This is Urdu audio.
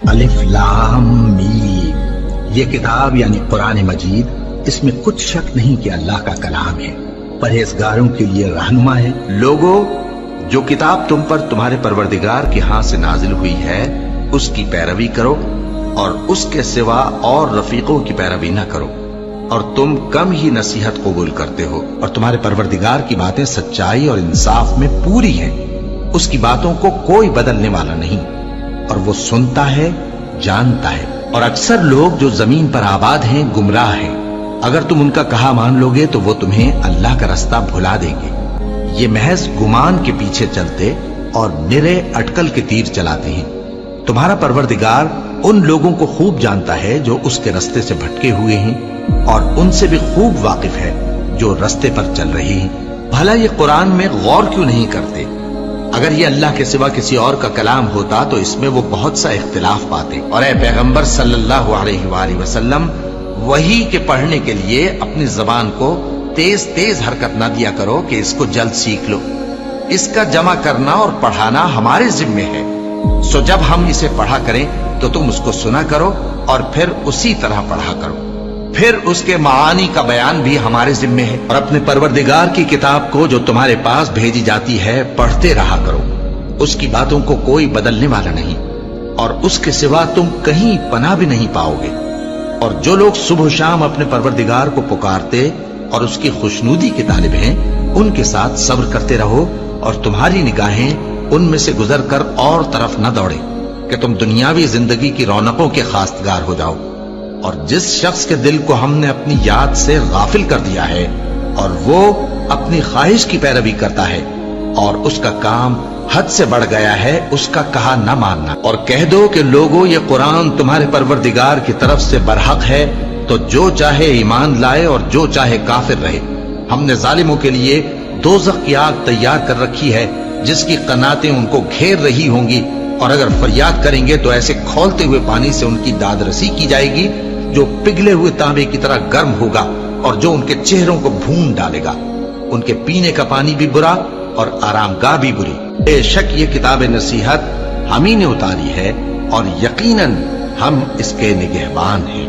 الف لام میم، یہ کتاب یعنی قرآن مجید، اس میں کچھ شک نہیں کہ اللہ کا کلام ہے، پرہیزگاروں کے لیے رہنما ہے۔ لوگو، جو کتاب تم پر تمہارے پروردگار کے ہاں سے نازل ہوئی ہے اس کی پیروی کرو اور اس کے سوا اور رفیقوں کی پیروی نہ کرو، اور تم کم ہی نصیحت قبول کرتے ہو، اور تمہارے پروردگار کی باتیں سچائی اور انصاف میں پوری ہیں، اس کی باتوں کو کوئی بدلنے والا نہیں، اور وہ سنتا ہے، جانتا ہے۔ اور اکثر لوگ جو زمین پر آباد ہیں گمراہ ہیں، اگر تم ان کا کہا مان لوگے تو وہ تمہیں اللہ کا رستہ بھلا دیں گے، یہ محض گمان کے پیچھے چلتے اور نرے اٹکل کے تیر چلاتے ہیں۔ تمہارا پروردگار ان لوگوں کو خوب جانتا ہے جو اس کے رستے سے بھٹکے ہوئے ہیں، اور ان سے بھی خوب واقف ہے جو رستے پر چل رہے ہیں۔ بھلا یہ قرآن میں غور کیوں نہیں کرتے؟ اگر یہ اللہ کے سوا کسی اور کا کلام ہوتا تو اس میں وہ بہت سا اختلاف پاتے۔ اور اے پیغمبر صلی اللہ علیہ وآلہ وسلم، وحی کے پڑھنے کے لیے اپنی زبان کو تیز تیز حرکت نہ دیا کرو کہ اس کو جلد سیکھ لو، اس کا جمع کرنا اور پڑھانا ہمارے ذمے ہے، سو جب ہم اسے پڑھا کریں تو تم اس کو سنا کرو اور پھر اسی طرح پڑھا کرو، پھر اس کے معانی کا بیان بھی ہمارے ذمے ہے۔ اور اپنے پروردگار کی کتاب کو جو تمہارے پاس بھیجی جاتی ہے پڑھتے رہا کرو، اس کی باتوں کو کوئی بدلنے والا نہیں، اور اس کے سوا تم کہیں پناہ بھی نہیں پاؤ گے۔ اور جو لوگ صبح و شام اپنے پروردگار کو پکارتے اور اس کی خوشنودی کے طالب ہیں، ان کے ساتھ صبر کرتے رہو، اور تمہاری نگاہیں ان میں سے گزر کر اور طرف نہ دوڑے کہ تم دنیاوی زندگی کی رونقوں کے خواستگار ہو جاؤ۔ اور جس شخص کے دل کو ہم نے اپنی یاد سے غافل کر دیا ہے اور وہ اپنی خواہش کی پیروی کرتا ہے اور اس کا کام حد سے بڑھ گیا ہے، اس کا کہا نہ ماننا، اور کہہ دو کہ لوگو یہ قرآن تمہارے پروردگار کی طرف سے برحق ہے، تو جو چاہے ایمان لائے اور جو چاہے کافر رہے۔ ہم نے ظالموں کے لیے دوزخ کی آگ تیار کر رکھی ہے جس کی قناتیں ان کو گھیر رہی ہوں گی، اور اگر فریاد کریں گے تو ایسے کھولتے ہوئے پانی سے ان کی داد رسی کی جائے گی جو پگھلے ہوئے تانبے کی طرح گرم ہوگا اور جو ان کے چہروں کو بھون ڈالے گا۔ ان کے پینے کا پانی بھی برا اور آرام گاہ بھی بری۔ بے شک یہ کتاب نصیحت ہم ہی نے اتاری ہے، اور یقیناً ہم اس کے نگہبان ہیں۔